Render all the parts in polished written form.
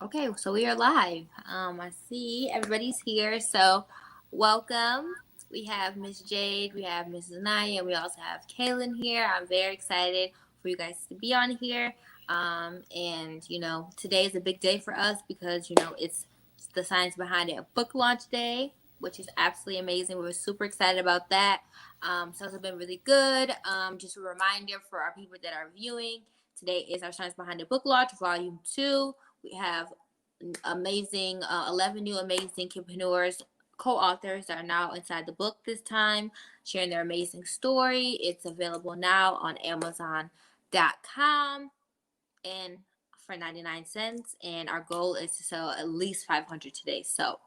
Okay, so we are live. I see everybody's here, so welcome. We have Miss Jade, we have Mrs. Naya, and we also have Kaylin here. I'm very excited for you guys to be on here. And today is a big day for us because it's the science behind it book launch day, which is absolutely amazing. We're super excited about that. Sales have been really good. Just a reminder for our people that are viewing. Today is our Science Behind the Book Launch, Volume 2. We have amazing 11 new amazing entrepreneurs, co-authors that are now inside the book this time, sharing their amazing story. It's available now on Amazon.com and for 99 cents. And our goal is to sell at least 500 today. So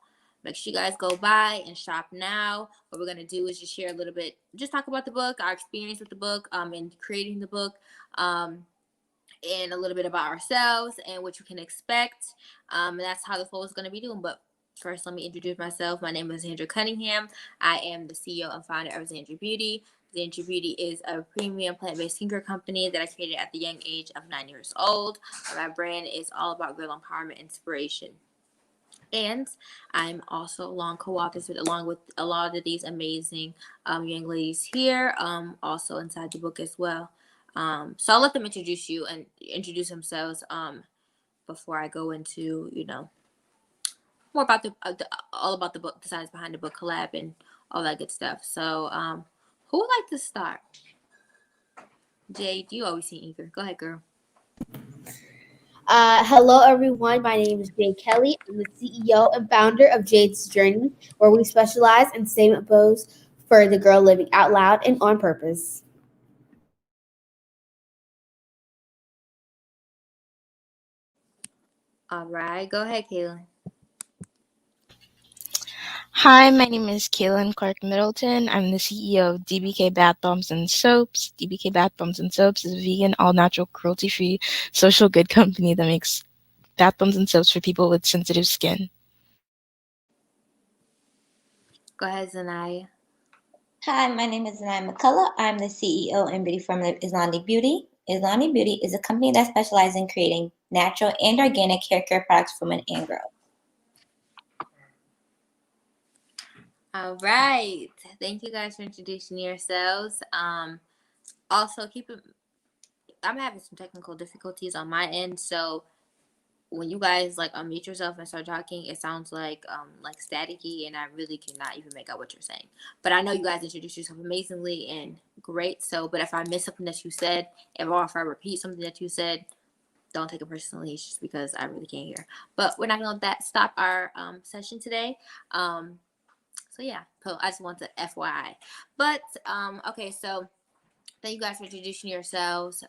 make sure you guys go by and shop now. What we're going to do is just share a little bit, just talk about the book, our experience with the book, and creating the book. And a little bit about ourselves and what you can expect. And that's how the flow is going to be doing. But first, let me introduce myself. My name is Zandra Cunningham. I am the CEO and founder of Zandra Beauty. Zandra Beauty is a premium plant-based skincare company that I created at the young age of 9 years old. My brand is all about girl empowerment inspiration. And I'm also along co-authors with along with a lot of these amazing young ladies here, also inside the book as well. So I'll let them introduce you and introduce themselves before I go into more about the all about the book, the science behind the book collab, and all that good stuff. So who would like to start? Jade, you always seem eager. Go ahead, girl. Hello, everyone. My name is Jade Kelly. I'm the CEO and founder of Jade's Journey, where we specialize in statement pose for the girl living out loud and on purpose. All right, go ahead, Kaylin. Hi, my name is Kaylin Clark Middleton. I'm the CEO of DBK Bath Bombs and Soaps. DBK Bath Bombs and Soaps is a vegan, all natural, cruelty free social good company that makes bath bombs and soaps for people with sensitive skin. Go ahead, Zanaya. Hi, my name is Zanaya McCullough. I'm the CEO and beauty from Islandi Beauty. Islandi Beauty is a company that specializes in creating natural and organic hair care products for women and girls. All right. Thank you guys for introducing yourselves. Also keep it. I'm having some technical difficulties on my end, so when you guys like unmute yourself and start talking, it sounds like staticky, and I really cannot even make out what you're saying. But I know you guys introduced yourself amazingly and great. So, but if I miss something that you said, if I repeat something that you said, don't take it personally. It's just because I really can't hear. But we're not gonna let that stop our session today. So yeah, so I just want to FYI. But okay, so thank you guys for introducing yourselves.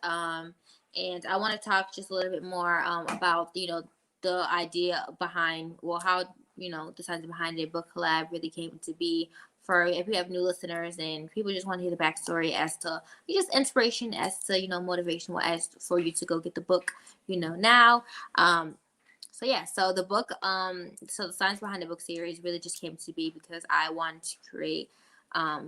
And I want to talk just a little bit more about the idea behind how the science behind the book collab really came to be. For if we have new listeners and people just want to hear the backstory as to just inspiration as to motivational as for you to go get the book now. So yeah, so the book, so the science behind the book series really just came to be because I wanted to create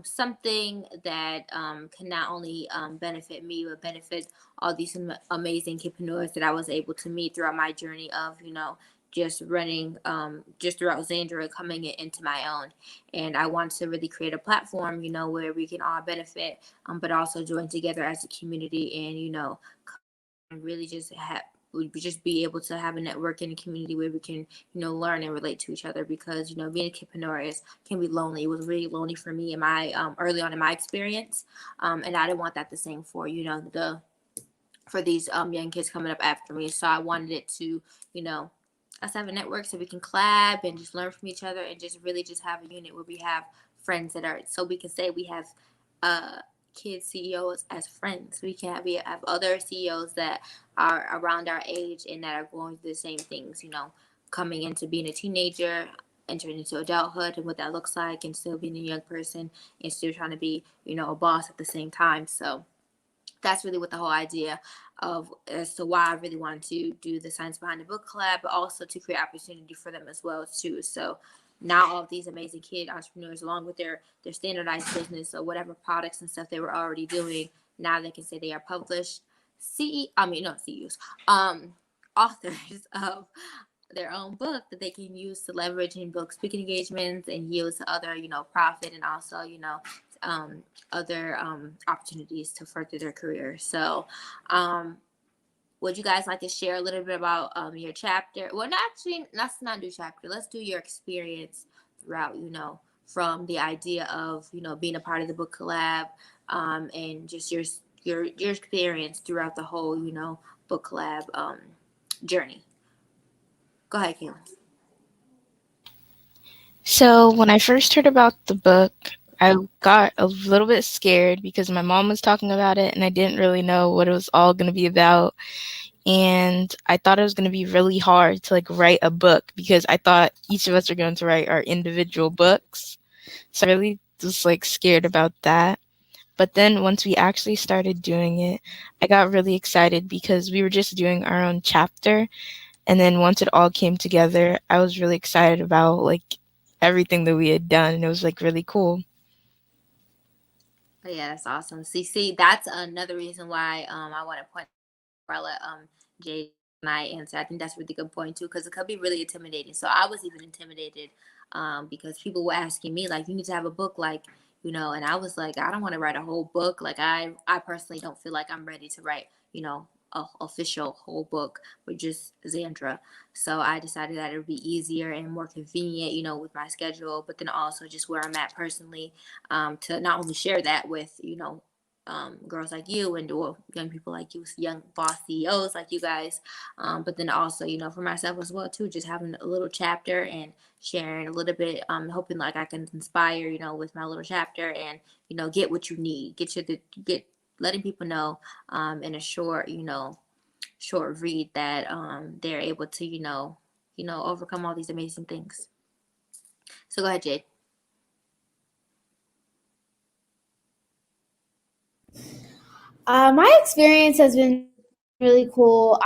something that can not only benefit me but benefit all these amazing entrepreneurs that I was able to meet throughout my journey of just running just throughout Zandra coming into my own. And I want to really create a platform where we can all benefit, but also join together as a community and really just have we just be able to have a network in a community where we can learn and relate to each other, because being a entrepreneur can be lonely. It was really lonely for me in my early on in my experience, and I didn't want that the same for for these young kids coming up after me. So I wanted it to us have a network so we can collab and just learn from each other and just really just have a unit where we have friends that are, so we can say we have uh kids CEOs as friends. We have other CEOs that are around our age and that are going through the same things, coming into being a teenager, entering into adulthood and what that looks like, and still being a young person and still trying to be a boss at the same time. So that's really what the whole idea of as to why I really wanted to do the science behind the book collab, but also to create opportunity for them as well too. So now all of these amazing kid entrepreneurs, along with their standardized business or whatever products and stuff they were already doing, now they can say they are published CE. I mean, not CEOs, authors of their own book that they can use to leverage and book speaking engagements and yield to other, profit and also, other opportunities to further their career. So, would you guys like to share a little bit about your chapter? Well, not actually, let's not do chapter. Let's do your experience throughout, from the idea of, being a part of the book collab, and just your experience throughout the whole, book collab journey. Go ahead, Kayla. So when I first heard about the book, I got a little bit scared because my mom was talking about it and I didn't really know what it was all going to be about. And I thought it was going to be really hard to like write a book because I thought each of us are going to write our individual books. So I really was like scared about that. But then once we actually started doing it, I got really excited because we were just doing our own chapter. And then once it all came together, I was really excited about like everything that we had done. And it was like really cool. Oh, yeah, that's awesome. See, that's another reason why I want to point. I'll let Jay and I answer. I think that's a really good point too, because it could be really intimidating. So I was even intimidated because people were asking me like, you need to have a book, like, and I was like, I don't want to write a whole book. Like I personally don't feel like I'm ready to write, a official whole book with just Zandra. So I decided that it would be easier and more convenient, with my schedule, but then also just where I'm at personally, to not only share that with, girls like you and well, young people like you, young boss CEOs like you guys, but then also, for myself as well too, just having a little chapter and sharing a little bit, hoping like I can inspire, with my little chapter and, get what you need, get letting people know in a short, short read that they're able to, overcome all these amazing things. So go ahead, Jade. My experience has been really cool.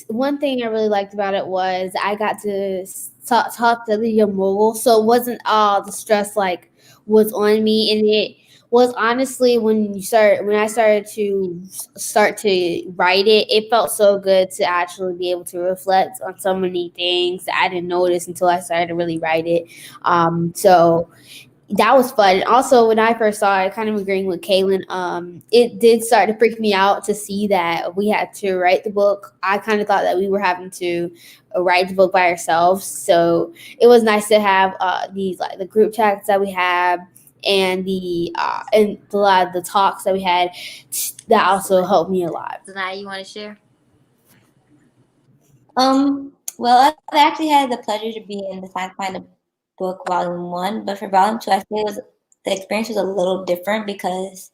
One thing I really liked about it was I got to talk to the Young Moguls, so it wasn't all the stress like was on me, and it was honestly when I start to write it, it felt so good to actually be able to reflect on so many things that I didn't notice until I started to really write it. So that was fun. And also, when I first saw it, kind of agreeing with Kaylin, it did start to freak me out to see that we had to write the book. I kind of thought that we were having to write the book by ourselves. So it was nice to have these like the group chats that we have and and a lot of the talks that we had that also helped me a lot. So now you want to share? Well, I actually had the pleasure to be in the Science Find book volume one, but for volume two, I say the experience was a little different because,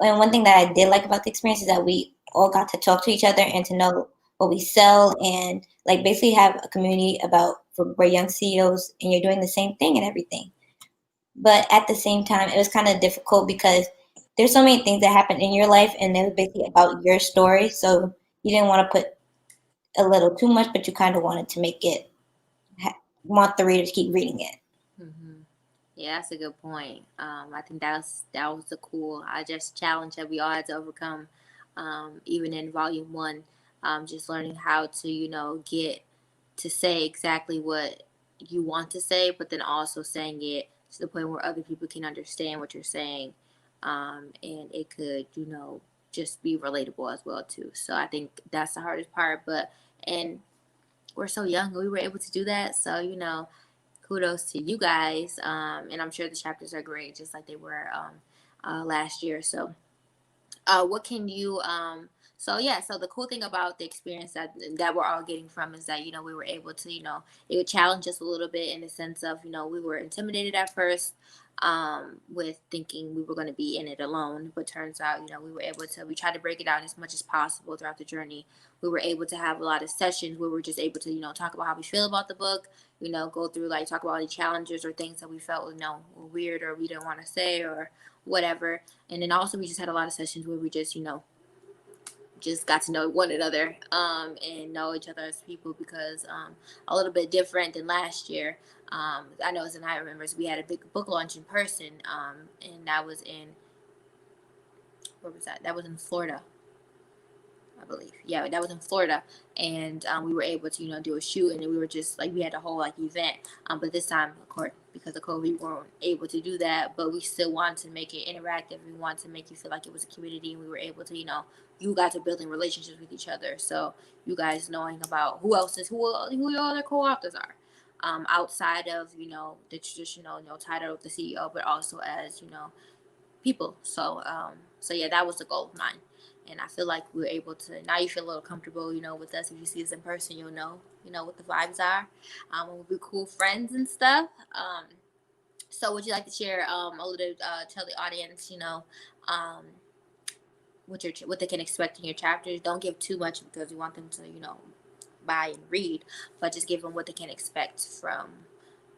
and one thing that I did like about the experience is that we all got to talk to each other and to know what we sell and like basically have a community about for we're young CEOs and you're doing the same thing and everything. But at the same time, it was kind of difficult because there's so many things that happen in your life and it was basically about your story. So you didn't want to put a little too much, but you kind of wanted to make it want the reader to keep reading it. Mm-hmm. Yeah, that's a good point. I think that was a cool, I just challenge that we all had to overcome, even in volume one, just learning how to, get to say exactly what you want to say, but then also saying it to the point where other people can understand what you're saying, and it could, just be relatable as well too. So I think that's the hardest part, and we're so young, we were able to do that. So kudos to you guys. And I'm sure the chapters are great, just like they were last year. So, what can you? So yeah. So the cool thing about the experience that we're all getting from is that we were able to it would challenge us a little bit in the sense of we were intimidated at first. With thinking we were going to be in it alone, but turns out we tried to break it down as much as possible throughout the journey. We were able to have a lot of sessions where we were just able to talk about how we feel about the book, go through like talk about any challenges or things that we felt were weird or we didn't want to say or whatever. And then also we just had a lot of sessions where we just got to know one another, and know each other as people, because a little bit different than last year. I know as an I remembers we had a big book launch in person, and that was in where was that? That was in Florida. I believe. Yeah, that was in Florida, and we were able to do a shoot, and we were just like we had a whole like event. But this time, of course, because of COVID, we weren't able to do that. But we still wanted to make it interactive. We wanted to make you feel like it was a community, and we were able to you guys are building relationships with each other. So you guys knowing about who your other co-authors are. Outside of the traditional title of the CEO, but also as people. So yeah, that was the goal of mine, and I feel like we're able to. Now you feel a little comfortable, with us. If you see us in person, you'll know what the vibes are. We'll be cool friends and stuff. So would you like to share a little, tell the audience, um, what they can expect in your chapters? Don't give too much because we want them to, buy and read, but just give them what they can expect from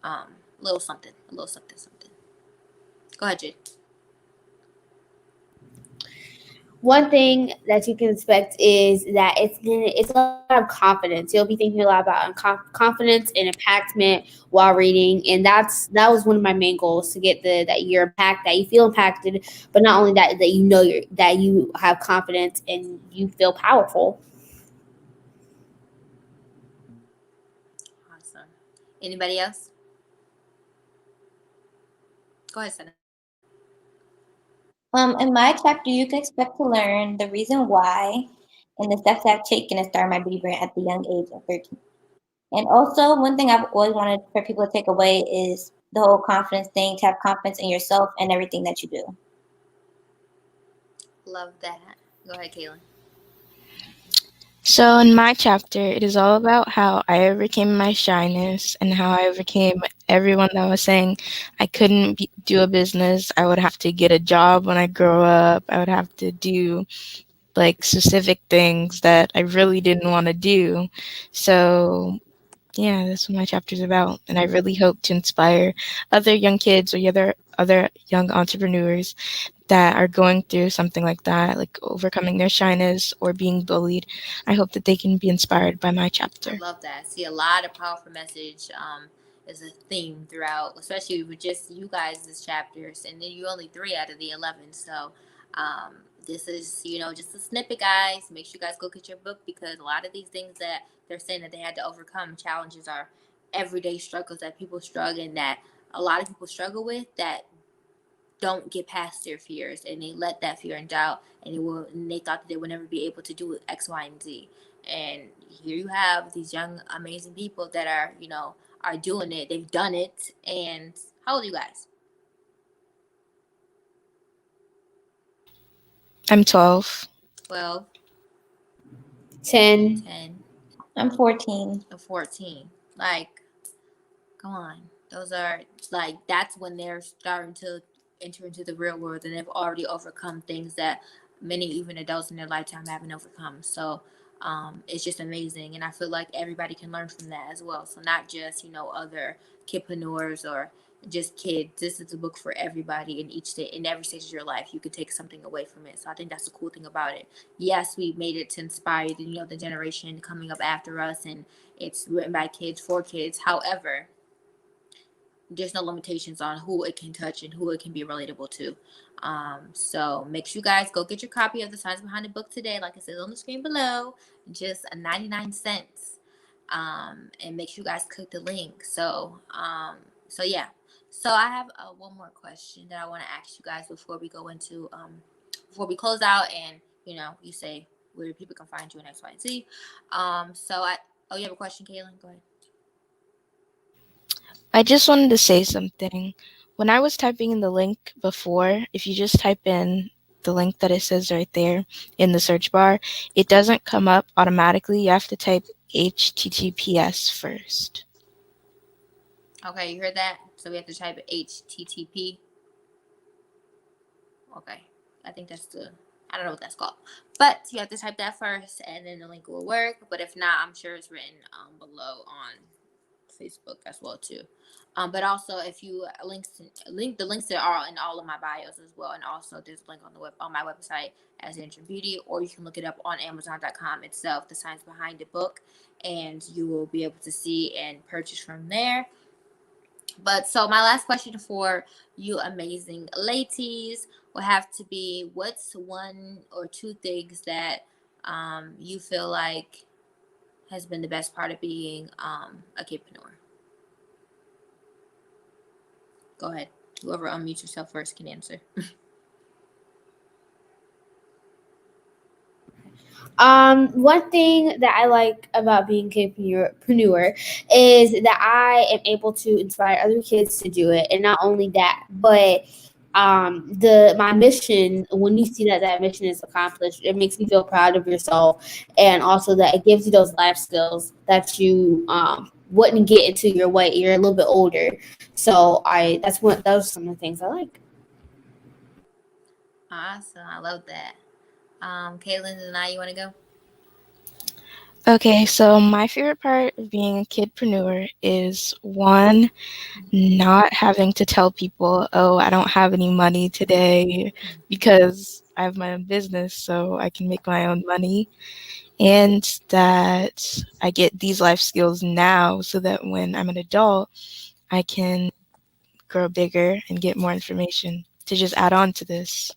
a little something, something. Go ahead, Jade. One thing that you can expect is that it's a lot of confidence. You'll be thinking a lot about confidence and impactment while reading, and that was one of my main goals, to get that you're impact that you feel impacted, but not only that that you have confidence and you feel powerful. Awesome. Anybody else? Go ahead, Sana. In my chapter, you can expect to learn the reason why and the steps I've taken to start my beauty brand at the young age of 13. And also, one thing I've always wanted for people to take away is the whole confidence thing, to have confidence in yourself and everything that you do. Love that. Go ahead, Kaylin. So, in my chapter, it is all about how I overcame my shyness and how I overcame everyone that was saying I couldn't do a business. I would have to get a job when I grow up. I would have to do like specific things that I really didn't want to do. So, yeah, that's what my chapter is about. And I really hope to inspire other young kids or other young entrepreneurs that are going through something like that, like overcoming their shyness or being bullied. I hope that they can be inspired by my I chapter. love that. See, a lot of powerful message is a theme throughout, especially with just you guys' chapters, and then you only 3 out of the 11. So this is just a snippet, guys. Make sure you guys go get your book, because a lot of these things that they're saying that they had to overcome, challenges, are everyday struggles that people struggle and that a lot of people struggle with, that don't get past their fears, and they let that fear and doubt, and they thought that they would never be able to do X, Y, and Z. And here you have these young amazing people that are doing it. They've done it. And how old are you guys? I'm 12. 12, 10. 10, I'm 14. and 14. Like, come on. Those are like, that's when they're starting to enter into the real world, and they've already overcome things that many, even adults in their lifetime, haven't overcome. So it's just amazing. And I feel like everybody can learn from that as well. So not just, other kidpreneurs or just kids. This is a book for everybody in in every stage of your life. You could take something away from it. So I think that's the cool thing about it. Yes, we made it to inspire the generation coming up after us, and it's written by kids for kids. However, there's no limitations on who it can touch and who it can be relatable to. So make sure you guys go get your copy of The Science Behind the Book today, like it says on the screen below, just 99 cents. And make sure you guys click the link. So yeah. So I have one more question that I want to ask you guys before we go into before we close out, and you say where people can find you in X, Y, and Z. Oh, you have a question, Kaylin? Go ahead. I just wanted to say something. When I was typing in the link before, if you just type in the link that it says right there in the search bar, it doesn't come up automatically. You have to type HTTPS first. Okay, you heard that? So we have to type HTTP. Okay, I think that's I don't know what that's called. But you have to type that first, and then the link will work. But if not, I'm sure it's written below on Facebook as well too. But also, if you the links that are in all of my bios as well, and also there's a link on my website as Zandra Beauty, or you can look it up on Amazon.com itself, The Science Behind the Book, and you will be able to see and purchase from there. But so my last question for you amazing ladies will have to be, what's one or two things that you feel like has been the best part of being a kidpreneur? Go ahead. Whoever unmutes yourself first can answer. One thing that I like about being a kidpreneur is that I am able to inspire other kids to do it, and not only that, but the my mission, when you see that mission is accomplished, it makes you feel proud of yourself, and also that it gives you those life skills that you wouldn't get into your way. You're a little bit older, so I that's what those are some of the things I like. Awesome. I love that. Caitlin and I, you want to go? Okay, so my favorite part of being a kidpreneur is one, not having to tell people, oh, I don't have any money today because I have my own business, so I can make my own money. And that I get these life skills now so that when I'm an adult, I can grow bigger and get more information to just add on to this.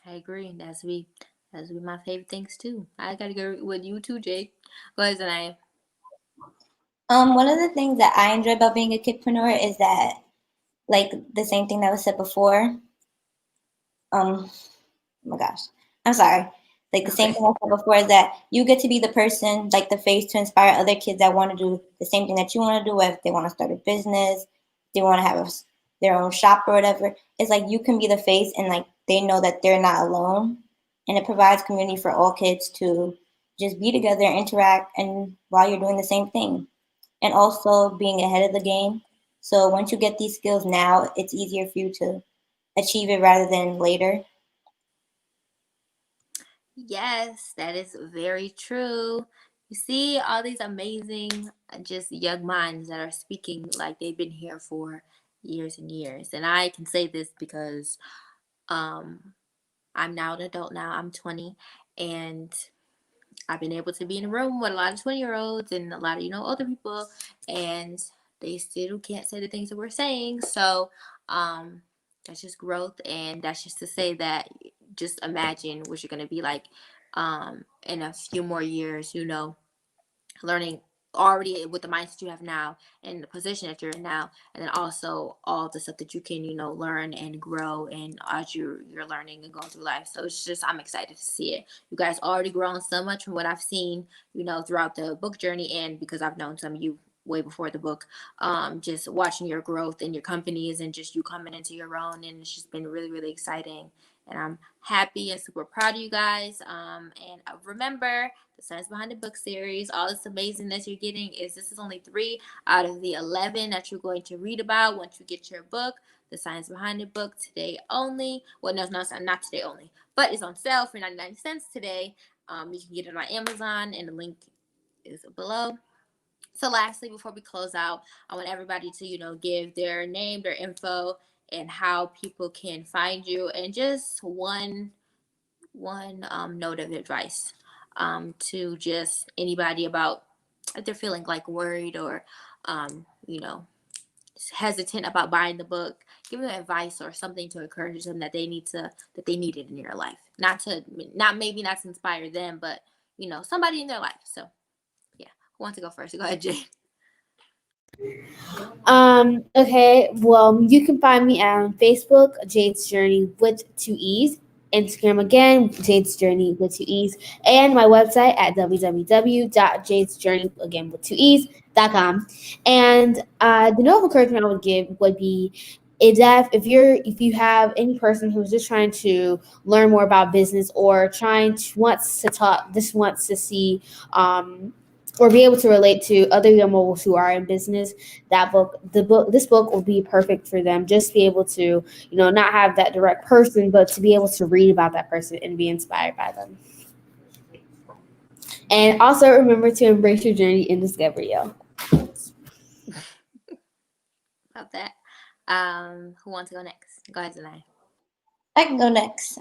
I agree. That's be my favorite things too. I gotta go with you too, Jake. Go ahead, Zanaya. One of the things that I enjoy about being a kidpreneur is that, like the same thing that was said before. Oh my gosh, I'm sorry. Like the same Okay. thing I said before is that you get to be the person, like the face to inspire other kids that want to do the same thing that you want to do. If they want to start a business, they want to have their own shop or whatever. It's like you can be the face, and like they know that they're not alone, and it provides community for all kids to just be together and interact, and while you're doing the same thing, and also being ahead of the game. So once you get these skills now, it's easier for you to achieve it rather than later. Yes, that is very true. You see all these amazing, just young minds that are speaking like they've been here for years and years. And I can say this because um, I'm now an adult now. I'm 20, and I've been able to be in a room with a lot of 20-year-olds and a lot of, older people, and they still can't say the things that we're saying. So, that's just growth, and that's just to say that just imagine what you're going to be like in a few more years, learning already with the mindset you have now and the position that you're in now, and then also all the stuff that you can learn and grow and as you're learning and going through life. So it's just, I'm excited to see it. You guys already grown so much from what I've seen throughout the book journey, and because I've known some of you way before the book, just watching your growth in your companies and just you coming into your own, and it's just been really, really exciting, and I'm happy and super proud of you guys. And remember, the Science Behind the Book series, all this amazingness you're getting this is only 3 out of the 11 that you're going to read about once you get your book. The Science Behind the Book today only. Well, no, not today only, but it's on sale for 99 cents today. You can get it on Amazon, and the link is below. So lastly, before we close out, I want everybody to, give their name, their info, and how people can find you, and just one note of advice to just anybody about if they're feeling like worried or hesitant about buying the book. Give them advice or something to encourage them that they need it in their life, not to inspire them, but somebody in their life. So yeah, who wants to go first? Go ahead, Jay. Okay, well, you can find me on Facebook, Jade's Journey with 2 E's. Instagram again, Jade's Journey with 2 E's. And my website at www.jadesjourney, again with 2 E's.com. And the note of encouragement I would give would be is that if you have any person who's just trying to learn more about business or wants to see or be able to relate to other young moguls who are in business, this book will be perfect for them. Just be able to, not have that direct person, but to be able to read about that person and be inspired by them. And also remember to embrace your journey in discovery, yo. About that. Who wants to go next? Go ahead, Zanai. I can go next.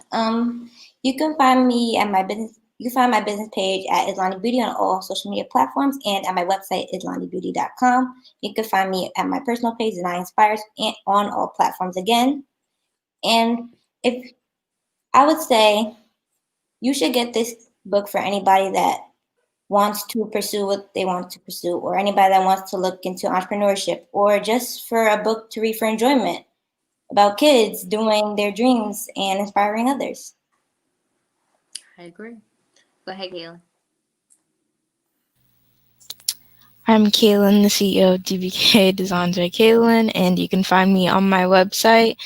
You can find me at my business. You can find my business page at Islani Beauty on all social media platforms and at my website, islanibeauty.com. You can find me at my personal page, Zanai Inspires, and on all platforms again. And if I would say you should get this book for anybody that wants to pursue what they want to pursue, or anybody that wants to look into entrepreneurship, or just for a book to read for enjoyment about kids doing their dreams and inspiring others. I agree. Go ahead, Galen. I'm Kaylin, the CEO of DBK Designs by Kaylin, and you can find me on my website,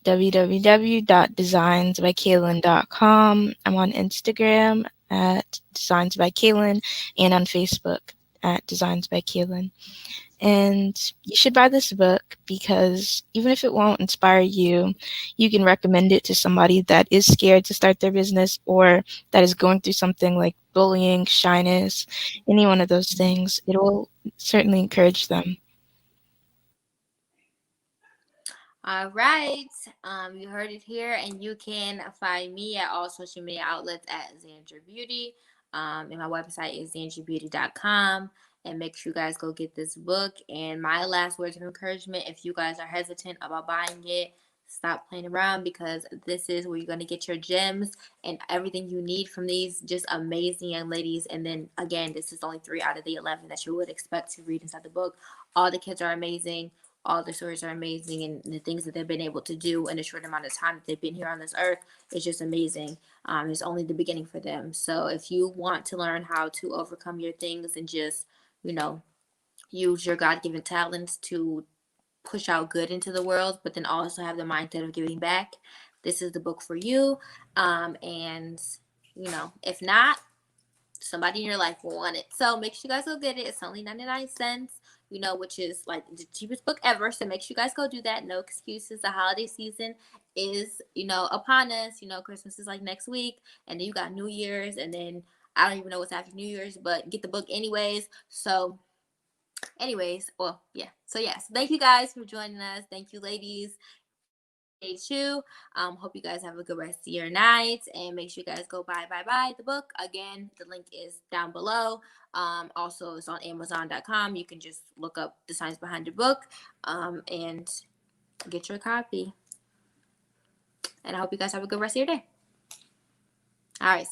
www.designsbykaylin.com. I'm on Instagram at Designs by Kaylin and on Facebook at Designs by Kaylin. And you should buy this book because even if it won't inspire you, you can recommend it to somebody that is scared to start their business or that is going through something like bullying, shyness, any one of those things. It will certainly encourage them. All right. You heard it here, and you can find me at all social media outlets at Zandra Beauty. And my website is zandrabeauty.com. And make sure you guys go get this book. And my last words of encouragement, if you guys are hesitant about buying it, stop playing around, because this is where you're going to get your gems and everything you need from these just amazing young ladies. And then again, this is only 3 out of the 11 that you would expect to read inside the book. All the kids are amazing. All the stories are amazing, and the things that they've been able to do in a short amount of time that they've been here on this earth is just amazing. It's only the beginning for them. So if you want to learn how to overcome your things and just, use your God-given talents to push out good into the world, but then also have the mindset of giving back, this is the book for you. And if not, somebody in your life will want it. So make sure you guys go get it. It's only 99 cents, which is like the cheapest book ever. So make sure you guys go do that. No excuses. The holiday season is, upon us. Christmas is like next week. And then you got New Year's. And then I don't even know what's after New Year's, but get the book anyways. So anyways, well, yeah. So yes, thank you guys for joining us. Thank you, ladies. Day two. Hope you guys have a good rest of your night, and make sure you guys go buy the book. Again, the link is down below. Also, it's on Amazon.com. You can just look up the science behind the book, and get your copy. And I hope you guys have a good rest of your day. All right, see you.